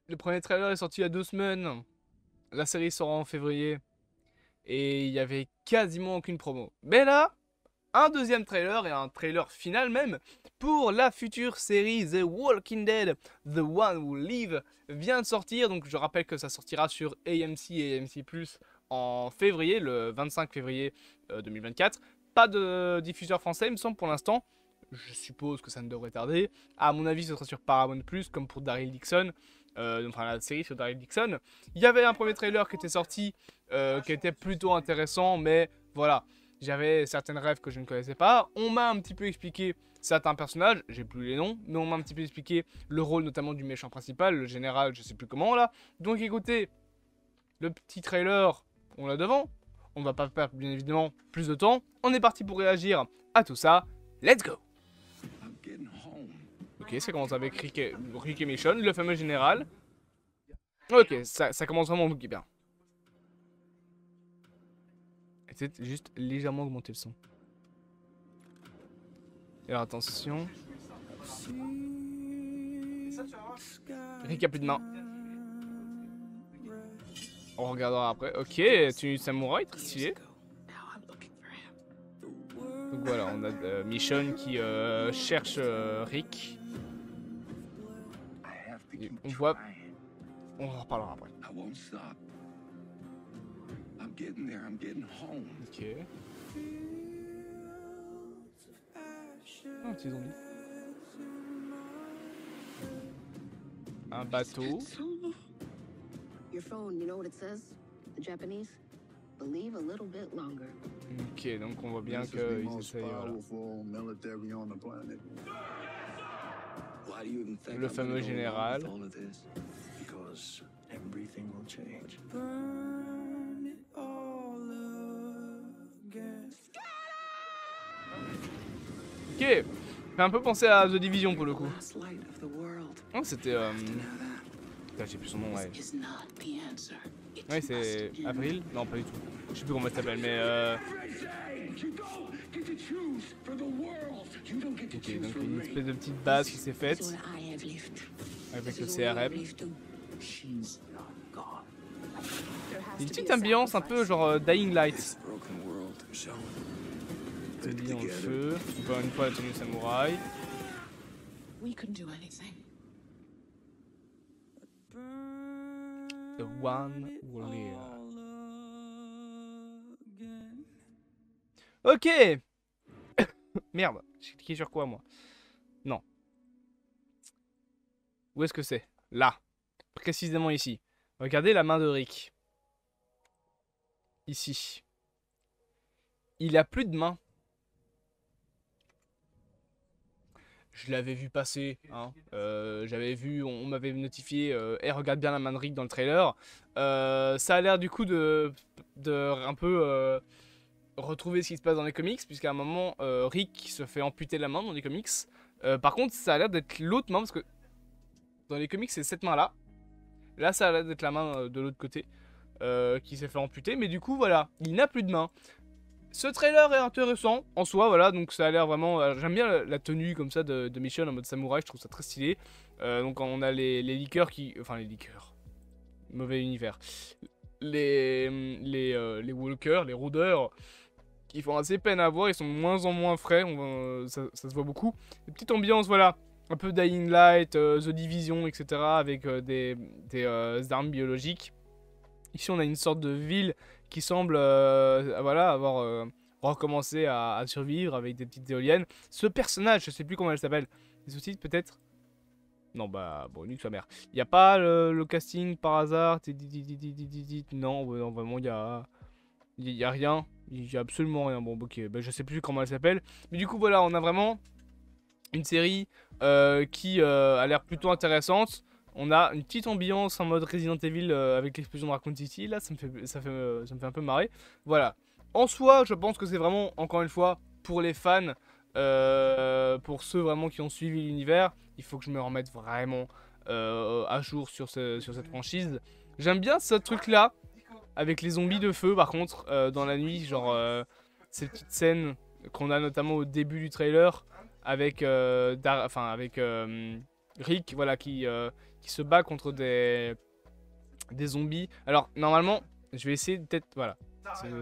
Le premier trailer est sorti il y a 2 semaines. La série sort en février. Et il y avait quasiment aucune promo. Mais là, un deuxième trailer et un trailer final même pour la future série The Walking Dead, The One Who Live vient de sortir. Donc je rappelle que ça sortira sur AMC et AMC Plus en février, le 25 février 2024. Pas de diffuseur français, il me semble, pour l'instant. Je suppose que ça ne devrait tarder. À mon avis, ce sera sur Paramount Plus, comme pour Daryl Dixon. Enfin, la série sur Daryl Dixon. Il y avait un premier trailer qui était sorti, qui était plutôt intéressant, mais voilà. J'avais certaines rêves que je ne connaissais pas. On m'a un petit peu expliqué certains personnages, j'ai plus les noms, mais on m'a un petit peu expliqué le rôle notamment du méchant principal, le général, je sais plus comment là. Donc écoutez, le petit trailer, on l'a devant. On va pas perdre bien évidemment plus de temps. On est parti pour réagir à tout ça. Let's go! Ok, ça commence avec Rick et Michonne, le fameux général. Ok, ça commence vraiment bien. C'est juste légèrement augmenter le son. Alors attention. Rick a plus de main. On regardera après. Ok, tenue samouraï, très stylé. Donc voilà, on a Michonne qui cherche Rick. Et on voit... On en reparlera après. Ok. Un petit zombie. Un bateau. Your phone, you know what it says? The Japanese? Believe a little bit longer. Ok, donc on voit bien qu'ils essayent. Voilà. Le fameux général. Ok, fait un peu penser à The Division pour le coup. Oh, c'était. Putain, j'ai plus son nom, ouais. Ouais, c'est Avril? Non, pas du tout. Je sais plus comment elle s'appelle, mais ok, donc une espèce de petite base qui s'est faite avec le CRM. Une petite ambiance un peu genre Dying Light. Tenue en feu, encore une fois la tenue samouraï. The One Who Live. Ok. Merde, j'ai cliqué sur quoi moi? Non. Où est-ce que c'est? Là. Précisément ici. Regardez la main de Rick. Ici. Il a plus de main. Je l'avais vu passer, hein. J'avais vu, on m'avait notifié, regarde bien la main de Rick dans le trailer. Ça a l'air du coup de un peu retrouver ce qui se passe dans les comics, puisqu'à un moment, Rick se fait amputer la main dans les comics. Par contre, ça a l'air d'être l'autre main, parce que dans les comics, c'est cette main-là. Là, ça a l'air d'être la main de l'autre côté, qui s'est fait amputer. Mais du coup, voilà, il n'a plus de main. Ce trailer est intéressant en soi, voilà, donc ça a l'air vraiment... J'aime bien la tenue comme ça de Michonne en mode samouraï, je trouve ça très stylé. Donc on a les liqueurs qui... Enfin les liqueurs. Mauvais univers. Les walkers, les rôdeurs, qui font assez peine à voir, ils sont de moins en moins frais, ça se voit beaucoup. Une petite ambiance, voilà, un peu Dying Light, The Division, etc. avec des armes biologiques. Ici on a une sorte de ville qui semble voilà, avoir recommencé à survivre avec des petites éoliennes. Ce personnage, je sais plus comment elle s'appelle. Les sous-titres peut-être? Non, bah bon, nique sa mère. Il n'y a pas le casting par hasard? Non, non, vraiment, y a rien. Il y a absolument rien. Bon, ok, bah, je sais plus comment elle s'appelle. Mais du coup, voilà, on a vraiment une série qui a l'air plutôt intéressante. On a une petite ambiance en mode Resident Evil avec l'explosion de Raccoon City. Là, ça me fait un peu marrer. Voilà. En soi, je pense que c'est vraiment, encore une fois, pour les fans, pour ceux vraiment qui ont suivi l'univers, il faut que je me remette vraiment à jour sur cette franchise. J'aime bien ce truc-là, avec les zombies de feu, par contre, dans la nuit, genre ces petites scènes qu'on a notamment au début du trailer, avec Rick, voilà, qui se bat contre des zombies. Alors, normalement, je vais essayer peut-être, voilà,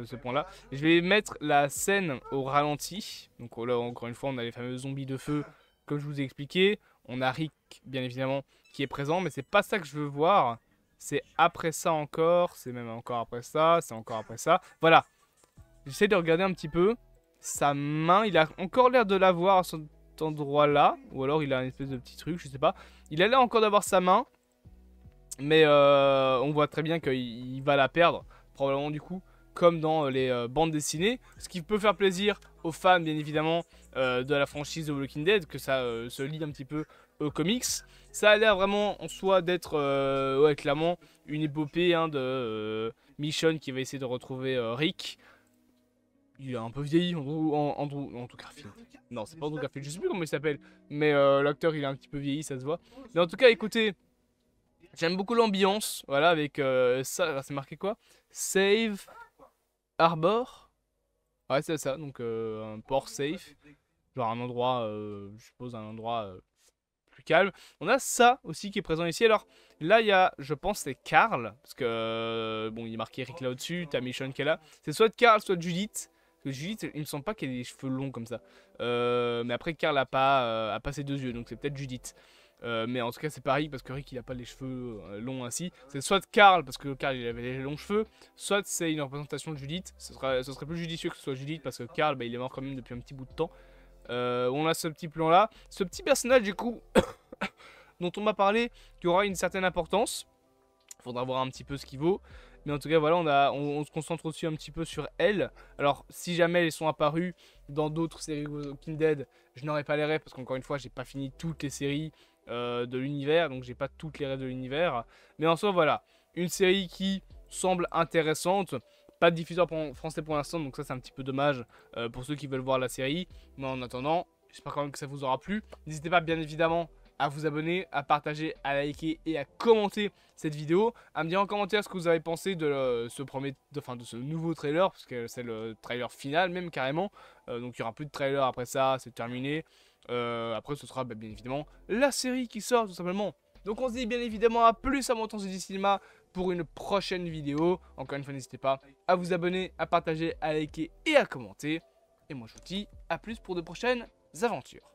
ce point-là. Je vais mettre la scène au ralenti. Donc là, encore une fois, on a les fameux zombies de feu, comme je vous ai expliqué. On a Rick, bien évidemment, qui est présent, mais c'est pas ça que je veux voir. C'est après ça encore, c'est même encore après ça, c'est encore après ça. Voilà, j'essaie de regarder un petit peu. Sa main, il a encore l'air de l'avoir à cet endroit-là. Ou alors il a une espèce de petit truc, je sais pas. Il a l'air encore d'avoir sa main. Mais on voit très bien qu'il va la perdre, probablement du coup, comme dans les bandes dessinées. Ce qui peut faire plaisir aux fans, bien évidemment, de la franchise The Walking Dead, que ça se lie un petit peu aux comics. Ça a l'air vraiment en soi d'être, ouais, clairement, une épopée hein, de Michonne qui va essayer de retrouver Rick. Il est un peu vieilli, Andrew Garfield. Non, c'est pas Andrew Garfield, je sais plus comment il s'appelle. Mais l'acteur, il est un petit peu vieilli, ça se voit. Mais en tout cas, écoutez... J'aime beaucoup l'ambiance, voilà, avec ça, c'est marqué quoi? Save Harbor? Ouais, c'est ça, donc un port safe. Genre un endroit, je suppose, un endroit plus calme. On a ça aussi qui est présent ici. Alors là, il y a, je pense, c'est Carl. Parce que, bon, il est marqué Rick là au-dessus, t'as Michonne qui est là. C'est soit Carl, soit Judith. Parce que Judith, il me semble pas qu'elle ait des cheveux longs comme ça. Mais après, Carl a pas ses deux yeux, donc c'est peut-être Judith. Mais en tout cas c'est pareil parce que Rick il a pas les cheveux longs ainsi. C'est soit Carl parce que Carl il avait les longs cheveux, soit c'est une représentation de Judith. Ce serait plus judicieux que ce soit Judith parce que Carl bah, il est mort quand même depuis un petit bout de temps. On a ce petit plan là, ce petit personnage du coup dont on m'a parlé qui aura une certaine importance. Faudra voir un petit peu ce qu'il vaut. Mais en tout cas voilà on se concentre aussi un petit peu sur elle. Alors si jamais elles sont apparues dans d'autres séries Walking Dead, je n'aurai pas les rêves parce qu'encore une fois j'ai pas fini toutes les séries de l'univers, donc j'ai pas toutes les rêves de l'univers. Mais en soi voilà, une série qui semble intéressante. Pas de diffuseur en français pour l'instant, donc ça c'est un petit peu dommage pour ceux qui veulent voir la série. Mais en attendant, j'espère quand même que ça vous aura plu. N'hésitez pas bien évidemment à vous abonner, à partager, à liker et à commenter cette vidéo, à me dire en commentaire ce que vous avez pensé de ce nouveau trailer, parce que c'est le trailer final même carrément, donc il n'y aura plus de trailer après ça, c'est terminé. Après ce sera bien évidemment la série qui sort tout simplement. Donc on se dit bien évidemment à plus à mon temps du cinéma pour une prochaine vidéo. Encore une fois n'hésitez pas à vous abonner, à partager, à liker et à commenter. Et moi je vous dis à plus pour de prochaines aventures.